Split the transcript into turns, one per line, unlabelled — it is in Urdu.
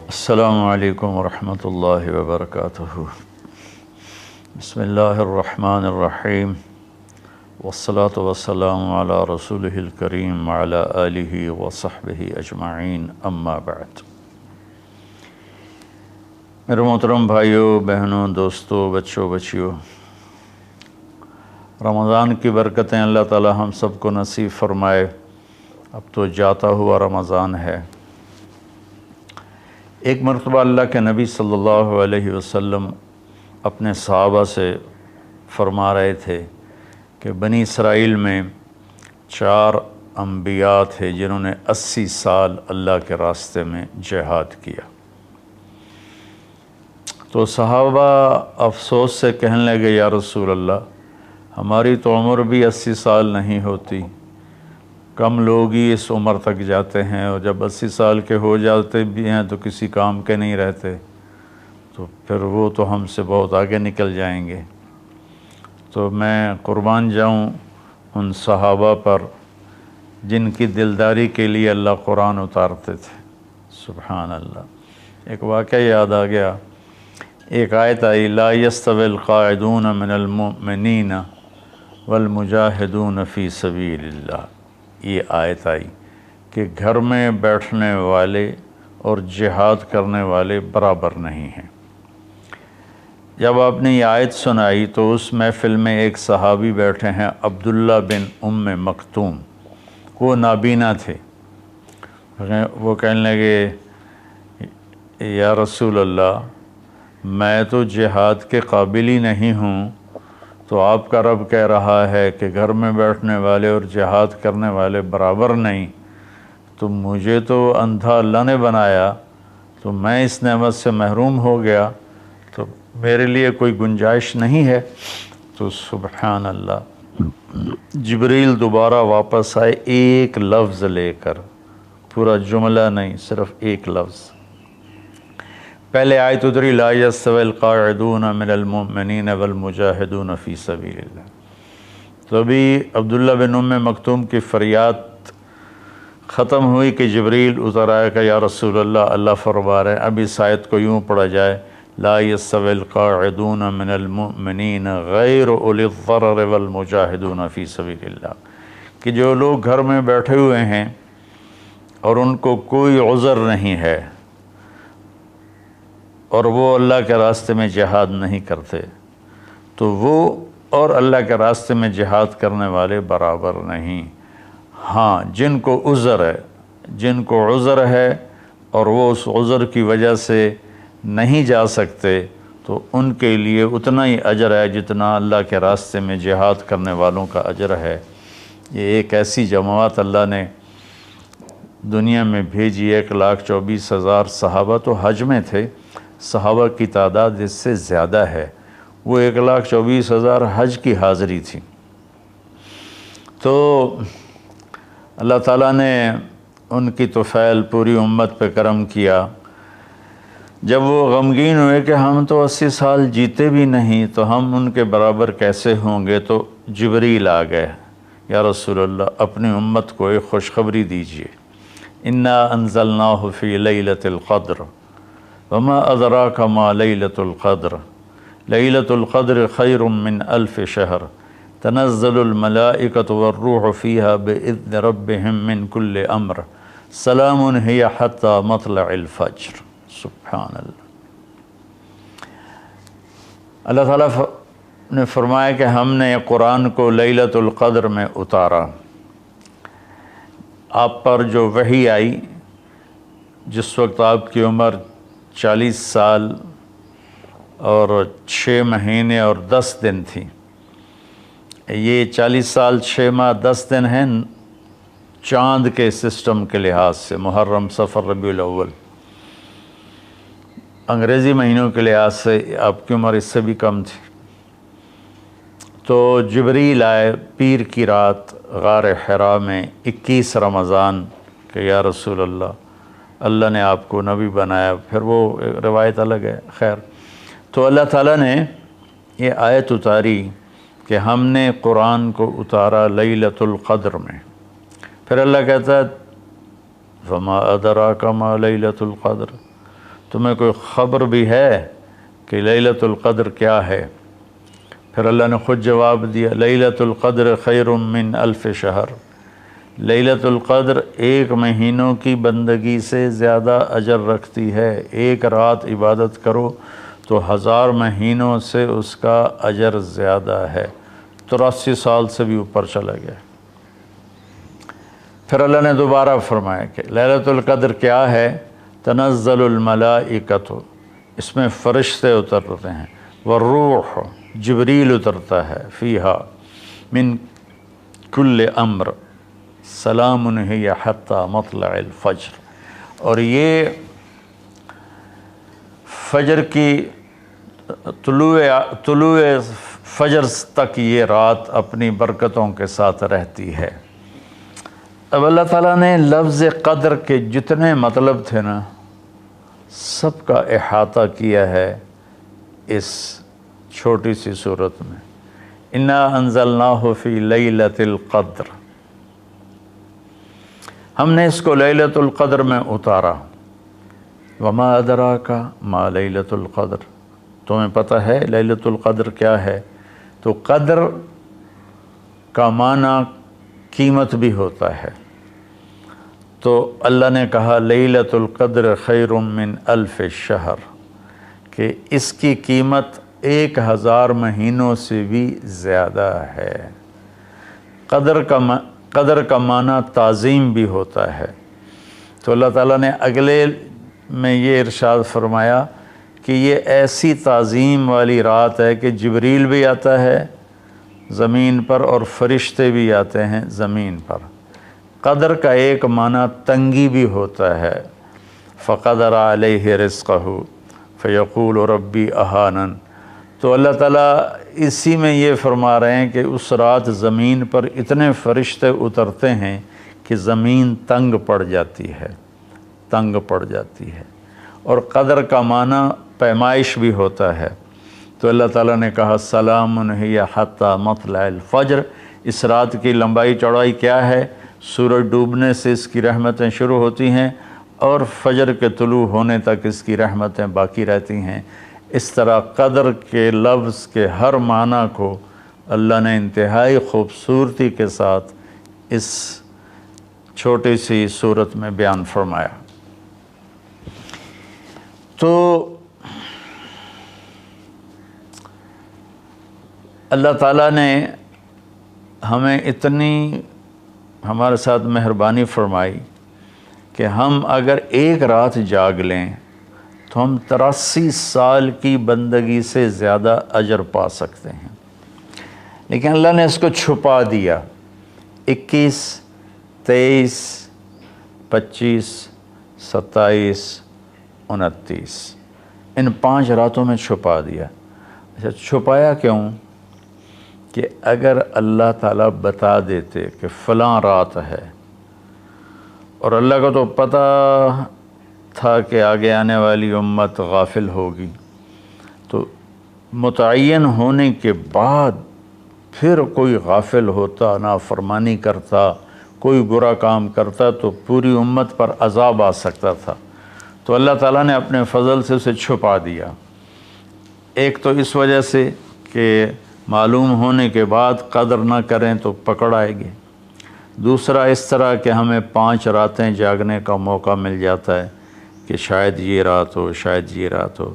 السلام علیکم ورحمۃ اللہ وبرکاتہ۔ بسم اللہ الرحمن الرحیم، والصلاة والسلام علی رسولہ الکریم وعلی آلہ وصحبہ اجمعین، اما بعد۔ میرے محترم بھائیوں، بہنوں، دوستوں، بچوں، بچیوں، رمضان کی برکتیں اللہ تعالی ہم سب کو نصیب فرمائے۔ اب تو جاتا ہوا رمضان ہے۔ ایک مرتبہ اللہ کے نبی صلی اللہ علیہ وسلم اپنے صحابہ سے فرما رہے تھے کہ بنی اسرائیل میں 4 انبیاء تھے جنہوں نے 80 سال اللہ کے راستے میں جہاد کیا۔ تو صحابہ افسوس سے کہنے لگے، یا رسول اللہ، ہماری تو عمر بھی 80 سال نہیں ہوتی، کم لوگ ہی اس عمر تک جاتے ہیں، اور جب 80 سال کے ہو جاتے بھی ہیں تو کسی کام کے نہیں رہتے، تو پھر وہ تو ہم سے بہت آگے نکل جائیں گے۔ تو میں قربان جاؤں ان صحابہ پر جن کی دلداری کے لیے اللہ قرآن اتارتے تھے۔ سبحان اللہ۔ ایک واقعہ یاد آ گیا، ایک آیت آئی، لا یستوی القاعدون من المؤمنین والمجاہدون فی سبیل اللہ۔ یہ آیت آئی کہ گھر میں بیٹھنے والے اور جہاد کرنے والے برابر نہیں ہیں۔ جب آپ نے یہ آیت سنائی تو اس محفل میں ایک صحابی بیٹھے ہیں، عبداللہ بن ام مکتوم، وہ نابینا تھے۔ وہ کہنے لگے، یا رسول اللہ، میں تو جہاد کے قابل ہی نہیں ہوں، تو آپ کا رب کہہ رہا ہے کہ گھر میں بیٹھنے والے اور جہاد کرنے والے برابر نہیں، تو مجھے تو اندھا اللہ نے بنایا، تو میں اس نعمت سے محروم ہو گیا، تو میرے لیے کوئی گنجائش نہیں ہے۔ تو سبحان اللہ، جبریل دوبارہ واپس آئے ایک لفظ لے کر، پورا جملہ نہیں، صرف ایک لفظ۔ پہلے آیت اتری، لا یستوی القاعدون من المؤمنین والمجاہدون فی سبیل اللہ۔ تو ابھی عبداللہ بن ام مکتوم کی فریاد ختم ہوئی کہ جبریل اتر آیا کہ یا رسول اللہ، اللہ فرما رہے ہیں، اب اس آیت کو یوں پڑھا جائے، لا یستوی القاعدون من المؤمنین غیر اولی الضرر والمجاہدون فی سبیل اللہ، کہ جو لوگ گھر میں بیٹھے ہوئے ہیں اور ان کو کوئی عذر نہیں ہے اور وہ اللہ کے راستے میں جہاد نہیں کرتے، تو وہ اور اللہ کے راستے میں جہاد کرنے والے برابر نہیں۔ ہاں، جن کو عذر ہے اور وہ اس عذر کی وجہ سے نہیں جا سکتے، تو ان کے لیے اتنا ہی اجر ہے جتنا اللہ کے راستے میں جہاد کرنے والوں کا اجر ہے۔ یہ ایک ایسی جماعت اللہ نے دنیا میں بھیجی، 1,24,000 صحابہ تو حج میں تھے، صحابہ کی تعداد اس سے زیادہ ہے، وہ 1,24,000 حج کی حاضری تھی۔ تو اللہ تعالیٰ نے ان کی طفیل پوری امت پہ کرم کیا۔ جب وہ غمگین ہوئے کہ ہم تو 80 سال جیتے بھی نہیں، تو ہم ان کے برابر کیسے ہوں گے، تو جبریل آ گئے، یا رسول اللہ، اپنی امت کو ایک خوشخبری دیجیے، انا انزلناہ فی لیلۃ القدر وما ادراک ما لیلۃ القدر لیلۃ القدر خیر من 1000 شہر تنزل الملائکۃ والروح فیہا بإذن ربہم من کل امر سلام ہی حتی مطلع الفجر۔ سبحان اللہ۔ اللہ تعالیٰ نے فرمایا کہ ہم نے قرآن کو لیلۃ القدر میں اتارا۔ آپ پر جو وحی آئی، جس وقت آپ کی عمر 40 سال اور 6 مہینے اور 10 دن تھی۔ یہ 40 سال 6 ماہ 10 دن ہیں چاند کے سسٹم کے لحاظ سے، محرم، صفر، ربیع الاول۔ انگریزی مہینوں کے لحاظ سے آپ کی عمر اس سے بھی کم تھی۔ تو جبریل آئے پیر کی رات غار حرا میں 21 رمضان کہ یا رسول اللہ، اللہ نے آپ کو نبی بنایا۔ پھر وہ روایت الگ ہے، خیر۔ تو اللہ تعالیٰ نے یہ آیت اتاری کہ کہ ہم نے قرآن کو اتارا لیلۃ القدر میں۔ پھر اللہ کہتا ہے فما ادراک ما لیلۃ القدر، تمہیں کوئی خبر بھی ہے کہ لیلۃ القدر کیا ہے؟ پھر اللہ نے خود جواب دیا لیلۃ القدر خیر من الف شہر، لیلۃ القدر 1 مہینوں کی بندگی سے زیادہ اجر رکھتی ہے۔ ایک رات عبادت کرو تو 1000 مہینوں سے اس کا اجر زیادہ ہے، 83 سال سے بھی اوپر چلا گیا۔ پھر اللہ نے دوبارہ فرمایا کہ لیلۃ القدر کیا ہے؟ تنزل الملائکۃ، اس میں فرشتے اترتے ہیں، والروح، جبریل اترتا ہے، فیہا من کل امر سلام ہی حتی مطلع الفجر، اور یہ فجر کی طلوع فجر تک یہ رات اپنی برکتوں کے ساتھ رہتی ہے۔ اب اللہ تعالیٰ نے لفظ قدر کے جتنے مطلب تھے نا، سب کا احاطہ کیا ہے اس چھوٹی سی صورت میں۔ انا انزلناہ فی لیلۃ القدر، ہم نے اس کو لیلۃ القدر میں اتارا۔ وما ادراک ما لیلۃ القدر، تمہیں پتہ ہے لیلۃ القدر کیا ہے؟ تو قدر کا معنی قیمت بھی ہوتا ہے، تو اللہ نے کہا لیلۃ القدر خیر من الف شہر، کہ اس کی قیمت 1000 مہینوں سے بھی زیادہ ہے۔ قدر کا معنی تعظیم بھی ہوتا ہے، تو اللہ تعالیٰ نے اگلے میں یہ ارشاد فرمایا کہ یہ ایسی تعظیم والی رات ہے کہ جبریل بھی آتا ہے زمین پر اور فرشتے بھی آتے ہیں زمین پر۔ قدر کا ایک معنی تنگی بھی ہوتا ہے، فقدر علیہ رزقہ فیقول ربی اہانن، تو اللہ تعالیٰ اسی میں یہ فرما رہے ہیں کہ اس رات زمین پر اتنے فرشتے اترتے ہیں کہ زمین تنگ پڑ جاتی ہے، تنگ پڑ جاتی ہے۔ اور قدر کا معنی پیمائش بھی ہوتا ہے، تو اللہ تعالیٰ نے کہا سلام ہی حتی مطلع الفجر، اس رات کی لمبائی چوڑائی کیا ہے؟ سورج ڈوبنے سے اس کی رحمتیں شروع ہوتی ہیں اور فجر کے طلوع ہونے تک اس کی رحمتیں باقی رہتی ہیں۔ اس طرح قدر کے لفظ کے ہر معنی کو اللہ نے انتہائی خوبصورتی کے ساتھ اس چھوٹی سی صورت میں بیان فرمایا۔ تو اللہ تعالیٰ نے ہمیں اتنی ہمارے ساتھ مہربانی فرمائی کہ ہم اگر ایک رات جاگ لیں تو ہم 83 سال کی بندگی سے زیادہ اجر پا سکتے ہیں، لیکن اللہ نے اس کو چھپا دیا۔ 21، 23، 25، 27، 29 ان 5 راتوں میں چھپا دیا۔ اچھا، چھپایا کیوں؟ کہ اگر اللہ تعالیٰ بتا دیتے کہ فلاں رات ہے، اور اللہ کو تو پتہ تھا کہ آگے آنے والی امت غافل ہوگی، تو متعین ہونے کے بعد پھر کوئی غافل ہوتا، نافرمانی کرتا، کوئی برا کام کرتا تو پوری امت پر عذاب آ سکتا تھا، تو اللہ تعالیٰ نے اپنے فضل سے اسے چھپا دیا۔ ایک تو اس وجہ سے کہ معلوم ہونے کے بعد قدر نہ کریں تو پکڑ آئے گی، دوسرا اس طرح کہ ہمیں 5 راتیں جاگنے کا موقع مل جاتا ہے کہ شاید یہ رات ہو، شاید یہ رات ہو۔